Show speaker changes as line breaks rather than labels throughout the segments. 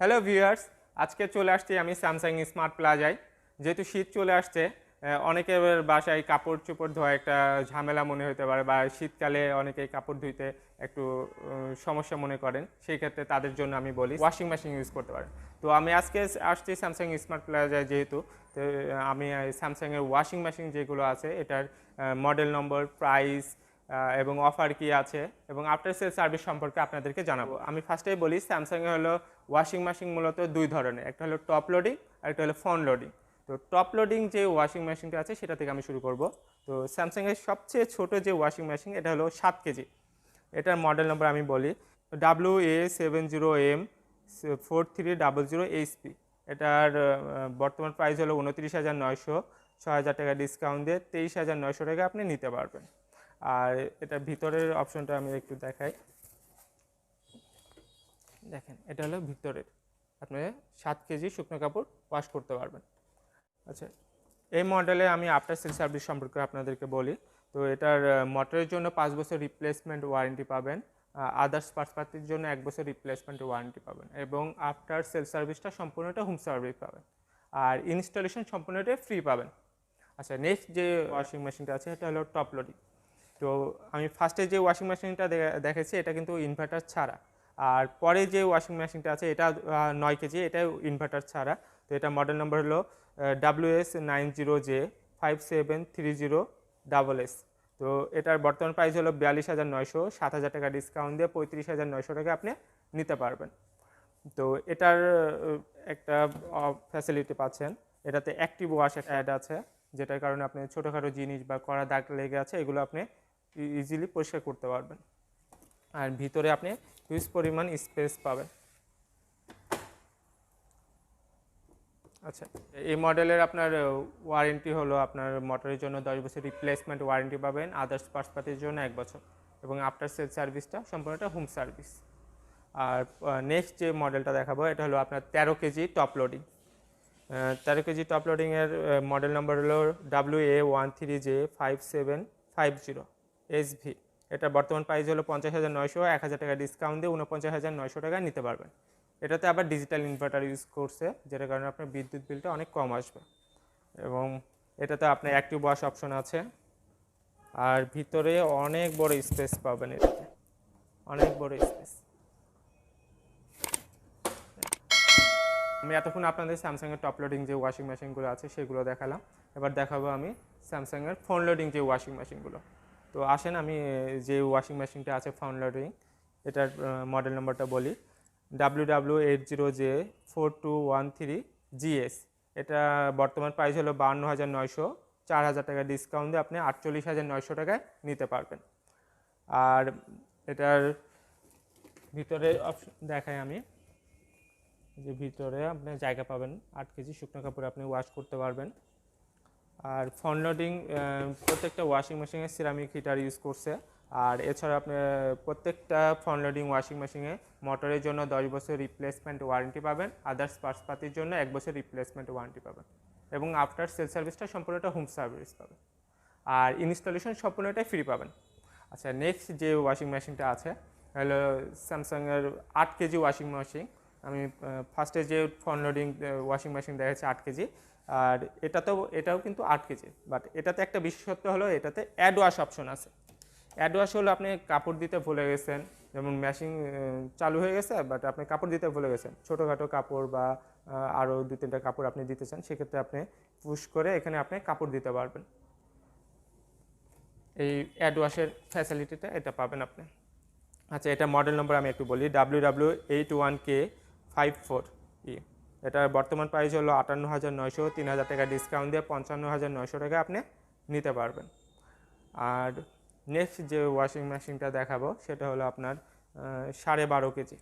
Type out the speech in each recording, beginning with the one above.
Hello viewers, আজকে চলে আসছি আমি স্যামসাং স্মার্ট প্লাজায়। যেহেতু শীত চলে আসছে, অনেকের বাসায় কাপড় চোপড় ধোয়া একটা ঝামেলা মনে হতে পারে, বা শীতকালে অনেকেই কাপড় ধুইতে একটু সমস্যা মনে করেন। সেই ক্ষেত্রে তাদের জন্য আমি বলি ওয়াশিং মেশিন ইউজ করতে পারেন। তো আমি আজকে আসছি স্যামসাং স্মার্ট প্লাজায়, যেহেতু তো আমি স্যামসাংয়ের ওয়াশিং মেশিন যেগুলো আছে এটার মডেল নম্বর, প্রাইস এবং অফার কি আছে এবং আফটার সেল সার্ভিস সম্পর্কে আপনাদেরকে জানাবো। আমি ফার্স্টেই বলি, স্যামসাংয়ে হলো ওয়াশিং মেশিন মূলত দুই ধরনের, একটা হলো টপ লোডিং আর একটা হলো ফ্রন্ট লোডিং। তো টপ লোডিং যে ওয়াশিং মেশিনটা আছে সেটা থেকে আমি শুরু করব। তো স্যামসাংয়ের সবচেয়ে ছোট যে ওয়াশিং মেশিন এটা হলো 7 কেজি। এটার মডেল নম্বর আমি বলি WA70M 4300HP। এটার বর্তমান প্রাইস হলো 29,900, 6,000 টাকা ডিসকাউন্ট দিয়ে 23,900 টাকা আপনি নিতে পারবেন। আর এটার ভিতরের অপশনটা আমি একটু দেখাই। দেখেন, এটা হলো ভিতরের, আপনি 7 কেজি শুকনো কাপড় ওয়াশ করতে পারবেন। আচ্ছা, এই মডেলে আমি আফটার সেল সার্ভিস সম্পর্কে আপনাদেরকে বলি। তো এটার মোটরের জন্য 5 বছর রিপ্লেসমেন্ট ওয়ারেন্টি পাবেন, আদার্স পার্টসপাতির জন্য 1 বছর রিপ্লেসমেন্ট ওয়ারেন্টি পাবেন, এবং আফটার সেল সার্ভিসটা সম্পূর্ণটা হোম সার্ভিস পাবেন, আর ইনস্টলেশন সম্পূর্ণটা ফ্রি পাবেন। আচ্ছা, নেক্সট যে ওয়াশিং মেশিনটা আছে এটা হলো টপ লোডিং। তো আমি ফার্স্টে যে ওয়াশিং মেশিনটা দেখেছি এটা কিন্তু ইনভার্টার ছাড়া, আর পরে যে ওয়াশিং মেশিনটা আছে এটা 9 কেজি, এটা ইনভার্টার ছাড়া। তো এটা মডেল নম্বর হলো WS90J5730SS। তো এটার বর্তমান প্রাইস হলো 42,900, 7,000 টাকা ডিসকাউন্ট দিয়ে 35,900 টাকা আপনি নিতে পারবেন। তো এটার একটা ফ্যাসিলিটি পাচ্ছেন, এটাতে অ্যাক্টিভ ওয়াশ অ্যাড আছে, যেটার কারণে আপনি ছোটোখাটো জিনিস বা কড়া দাগ লেগে আছে এগুলো আপনি ইজিলি পরিষ্কার করতে পারবেন। আর ভিতরে আপনি হিউজ পরিমাণ স্পেস পাবেন। আচ্ছা, এই মডেলের আপনার ওয়ারেন্টি হলো, আপনার মোটরের জন্য 10 বছর রিপ্লেসমেন্ট ওয়ারেন্টি পাবেন, আদার্স পার্টসপাতির জন্য 1 বছর, এবং আফটার সেল সার্ভিসটা সম্পূর্ণটা হোম সার্ভিস। আর নেক্সট যে মডেলটা দেখাবো এটা হলো আপনার 13 KG top loading. 13 KG top লোডিংয়ের মডেল নম্বর হলো WA13J5750SV। এটা বর্তমান প্রাইস হলো 50,900, 1,000 টাকা ডিসকাউন্ট দিয়ে 49,900 টাকা নিতে পারবেন। এটাতে আবার ডিজিটাল ইনভার্টার ইউজ করছে, যেটার কারণে আপনার বিদ্যুৎ বিলটা অনেক কম আসবে, এবং এটাতে আপনার অ্যাক্টিভ ওয়াশ অপশন আছে। আর ভিতরে অনেক বড় স্পেস পাবেন, এটাতে অনেক বড় স্পেস। আমি এতক্ষণ আপনাদের স্যামসাংয়ের টপ লোডিং যে ওয়াশিং মেশিনগুলো আছে সেগুলো দেখালাম, এবার দেখাবো আমি স্যামসাংয়ের ফ্রন্ট লোডিং যে ওয়াশিং মেশিনগুলো। তো আসেন আমি যে ওয়াশিং মেশিনটা আছে ফ্রন্ট লোডিং, এটার মডেল নম্বরটা বলি WW80J4213GS। এটা বর্তমান প্রাইস হলো 52,900, 4,000 টাকা ডিসকাউন্ট দিয়ে আপনি 48,900 টাকায় নিতে পারবেন। আর এটার ভিতরে অপশন দেখাই আমি, যে ভিতরে আপনি জায়গা পাবেন, 8 কেজি শুকনো কাপড় আপনি ওয়াশ করতে পারবেন। আর ফ্রন্ট লোডিং প্রত্যেকটা ওয়াশিং মেশিনে সিরামিক হিটার ইউজ করছে। আর এছাড়া আপনি প্রত্যেকটা ফ্রন্ট লোডিং ওয়াশিং মেশিনে মোটরের জন্য 10 বছর রিপ্লেসমেন্ট ওয়ারেন্টি পাবেন, আদার্স পার্টসপাতির জন্য 1 বছর রিপ্লেসমেন্ট ওয়ারেন্টি পাবেন, এবং আফটার সেল সার্ভিসটা সম্পূর্ণটা হোম সার্ভিস পাবেন, আর ইনস্টলেশন সম্পূর্ণটাই ফ্রি পাবেন। আচ্ছা, নেক্সট যে ওয়াশিং মেশিনটা আছে হলো স্যামসাংয়ের 8 কেজি ওয়াশিং মেশিন। আমি ফার্স্টে যে ফ্রন্ট লোডিং ওয়াশিং মেশিন দেখাচ্ছি 8 কেজি, আর এটাও কিন্তু 8 কেজি, বাট এটাতে একটা বিশেষত্ব হলো এটাতে অ্যাড ওয়াশ অপশন আছে। অ্যাড ওয়াশ হলো আপনি কাপড় দিতে ভুলে গেছেন, যেমন মেশিন চালু হয়ে গেছে বাট আপনি কাপড় দিতে ভুলে গেছেন, ছোটোখাটো কাপড় বা আরও 2-3টা কাপড় আপনি দিতে চান, সেক্ষেত্রে আপনি পুশ করে এখানে আপনি কাপড় দিতে পারবেন। এই অ্যাড ওয়াশের ফ্যাসিলিটিটা এটা পাবেন আপনি। আচ্ছা, এটা মডেল নম্বর আমি একটু বলি WW81K54E। এটার বর্তমান প্রাইস হলো 58,900, 3,000 টাকা ডিসকাউন্ট দিয়ে 55,900 টাকা আপনি নিতে পারবেন। আর নেক্সট যে ওয়াশিং মেশিনটা দেখাবো সেটা হলো আপনার 12.5 কেজি।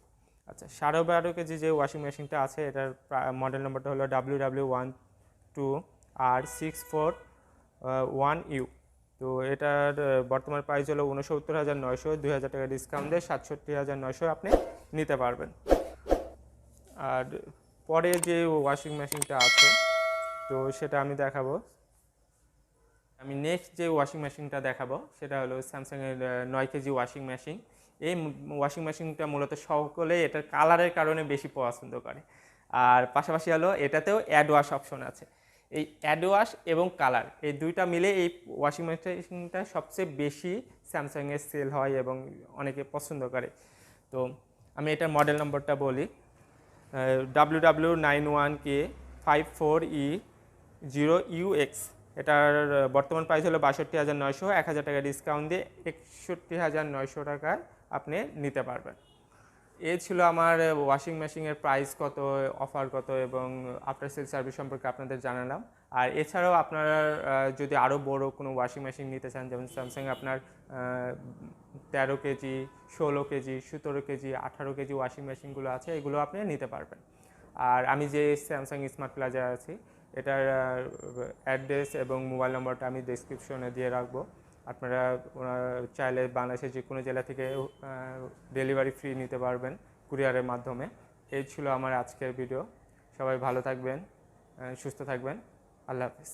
আচ্ছা, 12.5 কেজি যে ওয়াশিং মেশিনটা আছে এটার মডেল নম্বরটা হলো WW12R641U। তো এটার বর্তমান প্রাইস হলো 69,900, 2,000 টাকা ডিসকাউন্ট দিয়ে 67,900 আপনি নিতে পারবেন। আর পরে যে ওয়াশিং মেশিনটা আছে তো সেটা আমি দেখাবো আমি নেক্সট যে ওয়াশিং মেশিনটা দেখাবো সেটা হলো স্যামসাংয়ের 9 কেজি ওয়াশিং মেশিন। এই ওয়াশিং মেশিনটা মূলত সকলেই এটার কালারের কারণে বেশি পছন্দ করে, আর পাশাপাশি হলো এটাতেও অ্যাড ওয়াশ অপশন আছে। এই অ্যাড ওয়াশ এবং কালার এই দুইটা মিলে এই ওয়াশিং মেশিনটা সবচেয়ে বেশি স্যামসাংয়ের সেল হয় এবং অনেকে পছন্দ করে। তো আমি এটার মডেল নম্বরটা বলি, WW91K54E0UX। এটার বর্তমান প্রাইস হলো 62,900, 1,000 টাকা ডিসকাউন্ট দিয়ে 61,900 টাকায় আপনি নিতে পারবেন। এই ছিল আমার ওয়াশিং মেশিনের প্রাইস কত, অফার কত এবং আফটার সেল সার্ভিস সম্পর্কে আপনাদের জানালাম। আর এছাড়াও আপনারা যদি আরও বড় কোনো ওয়াশিং মেশিন নিতে চান, যেমন স্যামসাং আপনার 13 KG, 16 KG, 17 KG, 18 KG washing মেশিনগুলো আছে, এগুলো আপনি নিতে পারবেন। আর আমি যে স্যামসাং স্মার্ট প্লাজা আছি এটার অ্যাড্রেস এবং মোবাইল নম্বরটা আমি ডেসক্রিপশনে দিয়ে রাখবো। আপনারা চাইলে বাংলাদেশের যে কোনো জেলা থেকে ডেলিভারি ফ্রি নিতে পারবেন কুরিয়ারের মাধ্যমে। এই ছিল আমার আজকের ভিডিও। সবাই ভালো থাকবেন, সুস্থ থাকবেন। আল্লাহ হাফিজ।